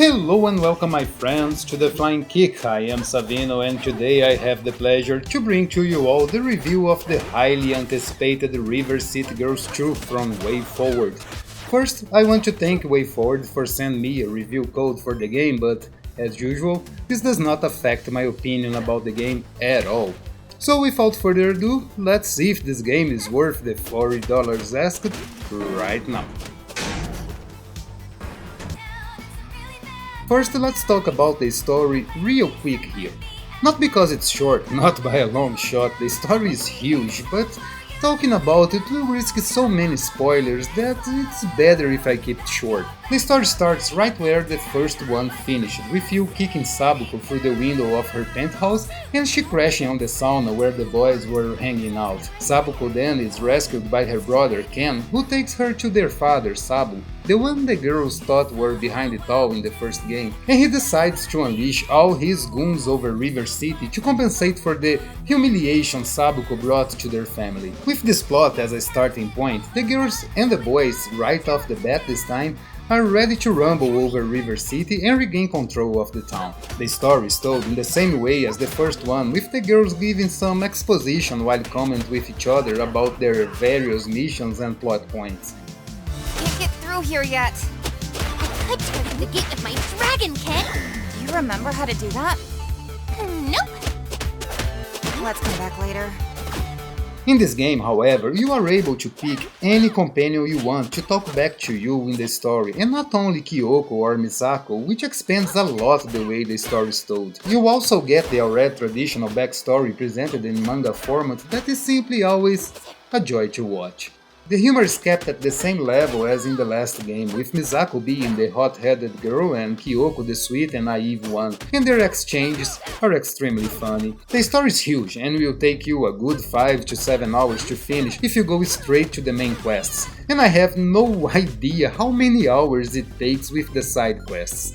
Hello and welcome my friends to the Flying Kick. I am Savino and today I have the pleasure to bring to you all the review of the highly anticipated River City Girls 2 from Wayforward. First, I want to thank Wayforward for sending me a review code for the game, but as usual, this does not affect my opinion about the game at all. So without further ado, let's see if this game is worth the $40 asked right now. First, let's talk about the story real quick here. Not because it's short, not by a long shot, the story is huge, but talking about it will risk so many spoilers that it's better if I keep it short. The story starts right where the first one finished, with you kicking Sabuko through the window of her penthouse and she crashing on the sauna where the boys were hanging out. Sabuko then is rescued by her brother Ken, who takes her to their father Sabu, the one the girls thought were behind it all in the first game, and he decides to unleash all his goons over River City to compensate for the humiliation Sabuko brought to their family. With this plot as a starting point, the girls and the boys, right off the bat this time, are ready to rumble over River City and regain control of the town. The story is told in the same way as the first one, with the girls giving some exposition while comment with each other about their various missions and plot points. Can't get through here yet. I could tear through the gate with my dragon kit. Do you remember how to do that? Nope. Let's come back later. In this game, however, you are able to pick any companion you want to talk back to you in the story, and not only Kyoko or Misako, which expands a lot the way the story is told. You also get the already traditional backstory presented in manga format that is simply always a joy to watch. The humor is kept at the same level as in the last game, with Misako being the hot-headed girl and Kyoko the sweet and naive one, and their exchanges are extremely funny. The story is huge and will take you a good 5 to 7 hours to finish if you go straight to the main quests, and I have no idea how many hours it takes with the side quests.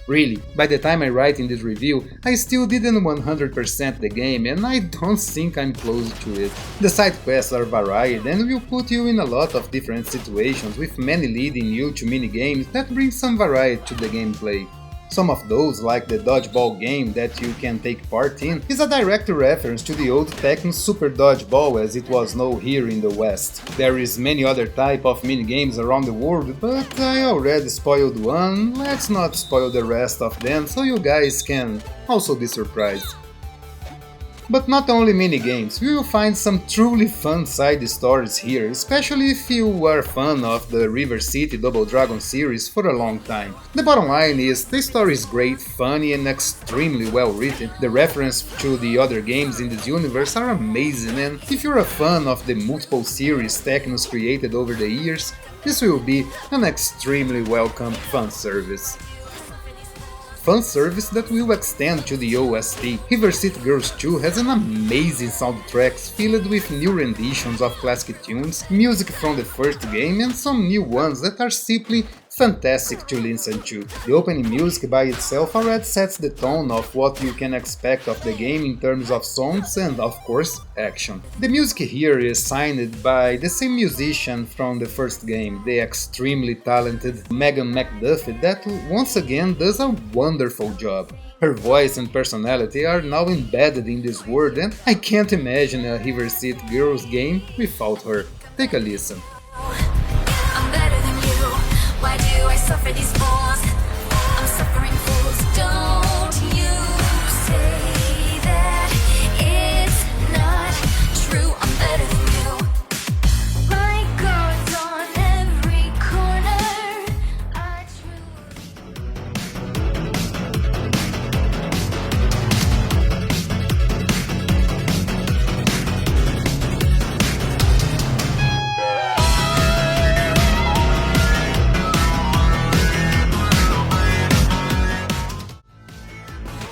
Really, by the time I write in this review, I still didn't 100% the game and I don't think I'm close to it. The side quests are varied and will put you in a lot of different situations, with many leading you to minigames that bring some variety to the gameplay. Some of those, like the dodgeball game that you can take part in, is a direct reference to the old Tekken Super Dodgeball as it was known here in the West. There is many other type of minigames around the world, but I already spoiled one, let's not spoil the rest of them so you guys can also be surprised. But not only minigames, you will find some truly fun side stories here, especially if you were a fan of the River City Double Dragon series for a long time. The bottom line is, the story is great, funny and extremely well written. The reference to the other games in this universe are amazing, and if you're a fan of the multiple series Teknos created over the years, this will be an extremely welcome fan service. Fan service that will extend to the OST. River City Girls 2 has an amazing soundtrack filled with new renditions of classic tunes, music from the first game and some new ones that are simply fantastic to listen to. The opening music by itself already sets the tone of what you can expect of the game in terms of songs and, of course, action. The music here is signed by the same musician from the first game, the extremely talented Megan McDuffie, that once again does a wonderful job. Her voice and personality are now embedded in this world and I can't imagine a River City Girls game without her. Take a listen. Why do I suffer these fools? I'm suffering fools. Don't you say that it's not true. I'm better than you. My guards on every corner. I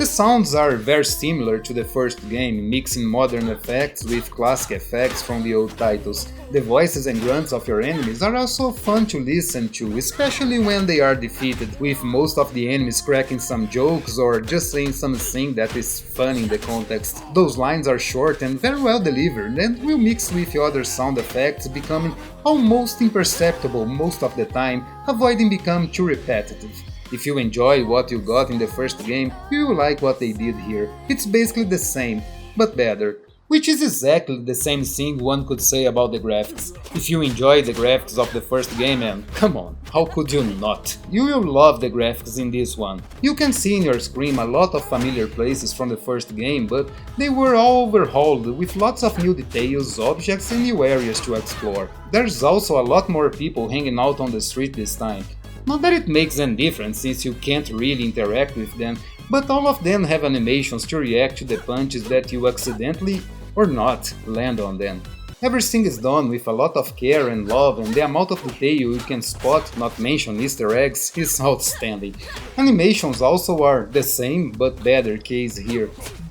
The sounds are very similar to the first game, mixing modern effects with classic effects from the old titles. The voices and grunts of your enemies are also fun to listen to, especially when they are defeated, with most of the enemies cracking some jokes or just saying something that is fun in the context. Those lines are short and very well delivered and will mix with other sound effects, becoming almost imperceptible most of the time, avoiding becoming too repetitive. If you enjoy what you got in the first game, you will like what they did here. It's basically the same, but better. Which is exactly the same thing one could say about the graphics. If you enjoy the graphics of the first game, and come on, how could you not? You will love the graphics in this one. You can see in your screen a lot of familiar places from the first game, but they were all overhauled with lots of new details, objects and new areas to explore. There's also a lot more people hanging out on the street this time. Not that it makes any difference since you can't really interact with them, but all of them have animations to react to the punches that you accidentally or not land on them. Everything is done with a lot of care and love, and the amount of detail you can spot, not mention Easter eggs, is outstanding. Animations also are the same but better case here.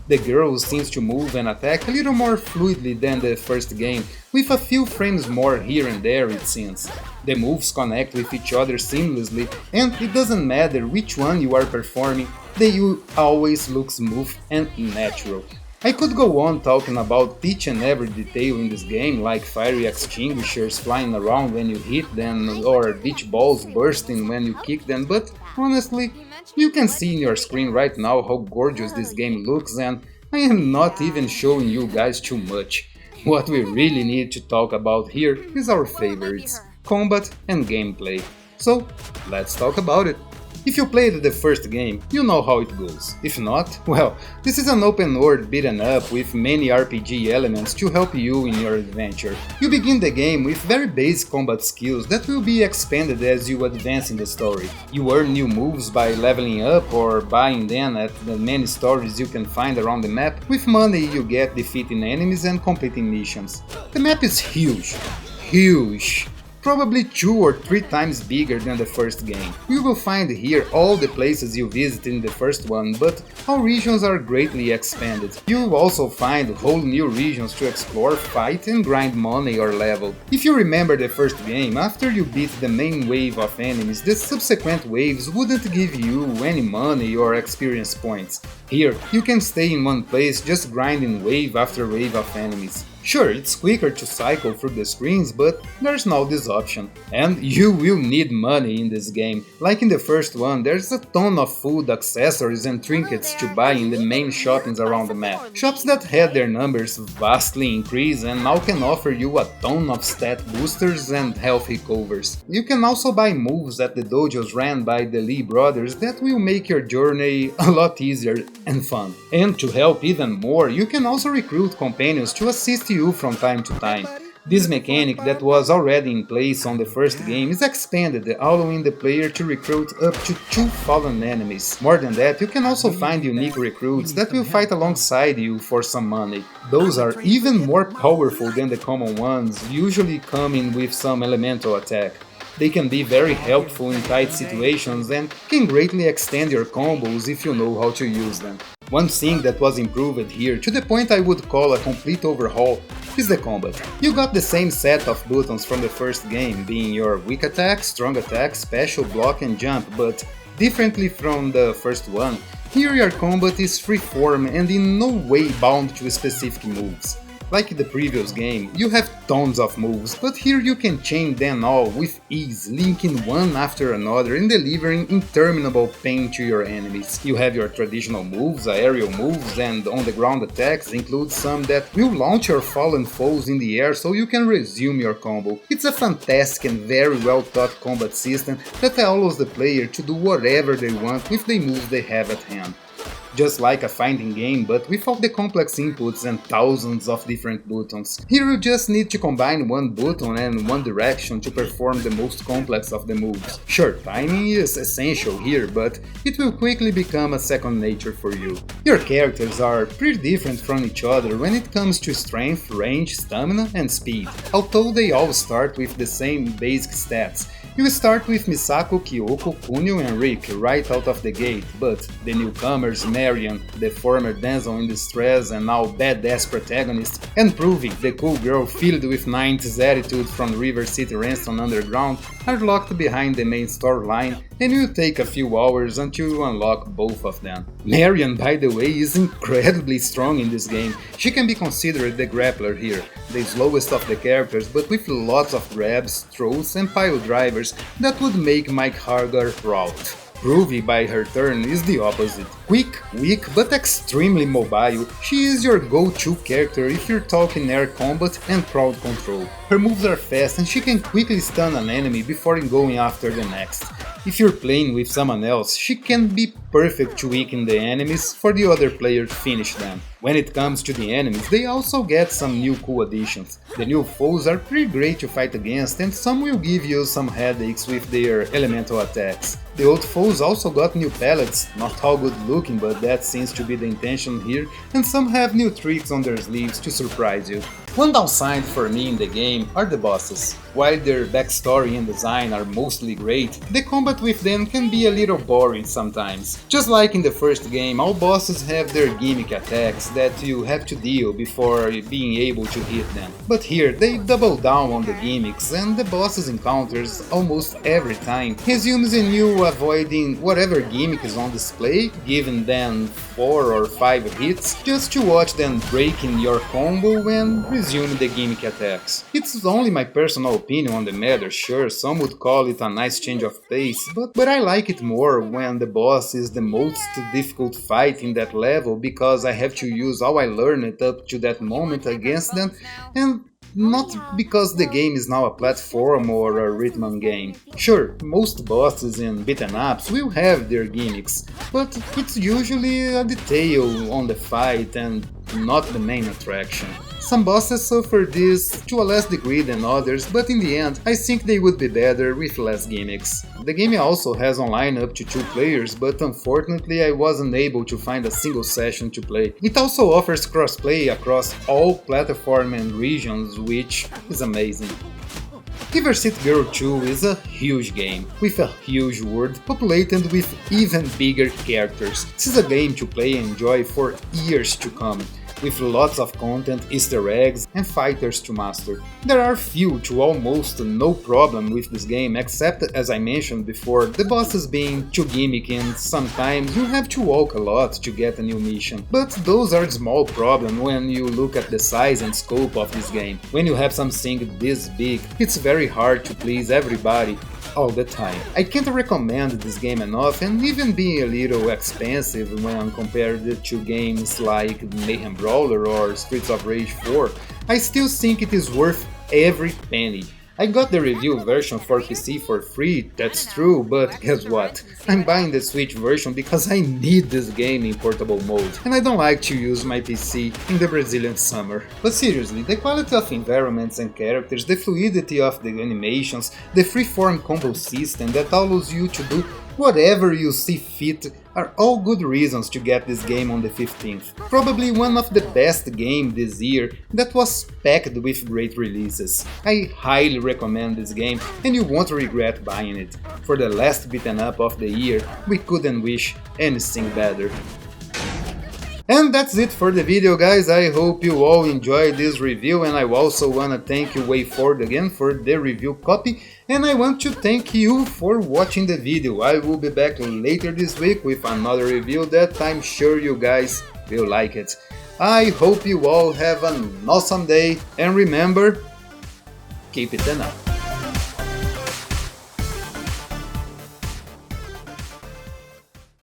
The girl seems to move and attack a little more fluidly than the first game, with a few frames more here and there it seems. The moves connect with each other seamlessly, and it doesn't matter which one you are performing, they will always look smooth and natural. I could go on talking about each and every detail in this game, like fiery extinguishers flying around when you hit them, or beach balls bursting when you kick them, but honestly, you can see in your screen right now how gorgeous this game looks, and I am not even showing you guys too much. What we really need to talk about here is our favorites, combat and gameplay. So, let's talk about it. If you played the first game, you know how it goes. If not, well, this is an open world beaten up with many RPG elements to help you in your adventure. You begin the game with very basic combat skills that will be expanded as you advance in the story. You earn new moves by leveling up or buying them at the many stores you can find around the map. With money you get defeating enemies and completing missions. The map is huge. Huge! Probably 2 or 3 times bigger than the first game. You will find here all the places you visited in the first one, but all regions are greatly expanded. You will also find whole new regions to explore, fight and grind money or level. If you remember the first game, after you beat the main wave of enemies, the subsequent waves wouldn't give you any money or experience points. Here, you can stay in one place just grinding wave after wave of enemies. Sure, it's quicker to cycle through the screens, but there's now this option. And you will need money in this game. Like in the first one, there's a ton of food, accessories and trinkets to buy in the main shoppings around the map. Shops that had their numbers vastly increased and now can offer you a ton of stat boosters and health recovers. You can also buy moves at the dojos ran by the Lee brothers that will make your journey a lot easier and fun. And to help even more, you can also recruit companions to assist you from time to time. This mechanic that was already in place on the first game is expanded, allowing the player to recruit up to 2 fallen enemies. More than that, you can also find unique recruits that will fight alongside you for some money. Those are even more powerful than the common ones, usually coming with some elemental attack. They can be very helpful in tight situations and can greatly extend your combos if you know how to use them. One thing that was improved here, to the point I would call a complete overhaul, is the combat. You got the same set of buttons from the first game, being your weak attack, strong attack, special, block and jump, but differently from the first one, here your combat is freeform and in no way bound to specific moves. Like in the previous game, you have tons of moves, but here you can chain them all with ease, linking one after another and delivering interminable pain to your enemies. You have your traditional moves, aerial moves, and on-the-ground attacks include some that will launch your fallen foes in the air so you can resume your combo. It's a fantastic and very well thought combat system that allows the player to do whatever they want with the moves they have at hand. Just like a fighting game, but without the complex inputs and thousands of different buttons. Here you just need to combine one button and one direction to perform the most complex of the moves. Sure, timing is essential here, but it will quickly become a second nature for you. Your characters are pretty different from each other when it comes to strength, range, stamina and speed, although they all start with the same basic stats. You start with Misako, Kyoko, Kunio and Rick right out of the gate, but the newcomers Marion, the former damsel in distress and now badass protagonist, and Proving, the cool girl filled with 90s attitude from River City Ransom Underground, are locked behind the main storyline and it will take a few hours until you unlock both of them. Marion, by the way, is incredibly strong in this game. She can be considered the grappler here, the slowest of the characters, but with lots of grabs, throws and pile drivers that would make Mike Hargar proud. Groovy by her turn is the opposite. Quick, weak, but extremely mobile, she is your go-to character if you're talking air combat and crowd control. Her moves are fast and she can quickly stun an enemy before going after the next. If you're playing with someone else, she can be perfect to weaken the enemies for the other player to finish them. When it comes to the enemies, they also get some new cool additions. The new foes are pretty great to fight against and some will give you some headaches with their elemental attacks. The old foes also got new palettes, not all good looking, but that seems to be the intention here, and some have new tricks on their sleeves to surprise you. One downside for me in the game are the bosses. While their backstory and design are mostly great, the combat with them can be a little boring sometimes. Just like in the first game, all bosses have their gimmick attacks that you have to deal before being able to hit them. But here they double down on the gimmicks and the bosses encounters almost every time resumes in you avoiding whatever gimmick is on display, giving them 4 or 5 hits just to watch them breaking your combo and resume the gimmick attacks. It's only my personal opinion on the matter, sure, some would call it a nice change of pace, but I like it more when the boss is the most difficult fight in that level because I have to use all I learned up to that moment against them, and not because the game is now a platform or a rhythm game. Sure, most bosses in beaten ups will have their gimmicks, but it's usually a detail on the fight and not the main attraction. Some bosses suffer this to a less degree than others, but in the end, I think they would be better with less gimmicks. The game also has online up to 2 players, but unfortunately I wasn't able to find a single session to play. It also offers crossplay across all platforms and regions, which is amazing. River City Girl 2 is a huge game, with a huge world populated with even bigger characters. This is a game to play and enjoy for years to come, with lots of content, Easter eggs and fighters to master. There are few to almost no problem with this game, except, as I mentioned before, the bosses being too gimmicky and sometimes you have to walk a lot to get a new mission. But those are small problems when you look at the size and scope of this game. When you have something this big, it's very hard to please everybody all the time. I can't recommend this game enough, and even being a little expensive when compared to games like Mayhem Brawler or Streets of Rage 4, I still think it is worth every penny. I got the review version for PC for free, that's true, but guess what? I'm buying the Switch version because I need this game in portable mode, and I don't like to use my PC in the Brazilian summer. But seriously, the quality of environments and characters, the fluidity of the animations, the freeform combo system that allows you to do whatever you see fit are all good reasons to get this game on the 15th. Probably one of the best games this year that was packed with great releases. I highly recommend this game and you won't regret buying it. For the last beaten up of the year, we couldn't wish anything better. And that's it for the video, guys. I hope you all enjoyed this review, and I also wanna thank you Wayforward again for the review copy, and I want to thank you for watching the video. I will be back later this week with another review that I'm sure you guys will like it. I hope you all have an awesome day, and remember, keep it up.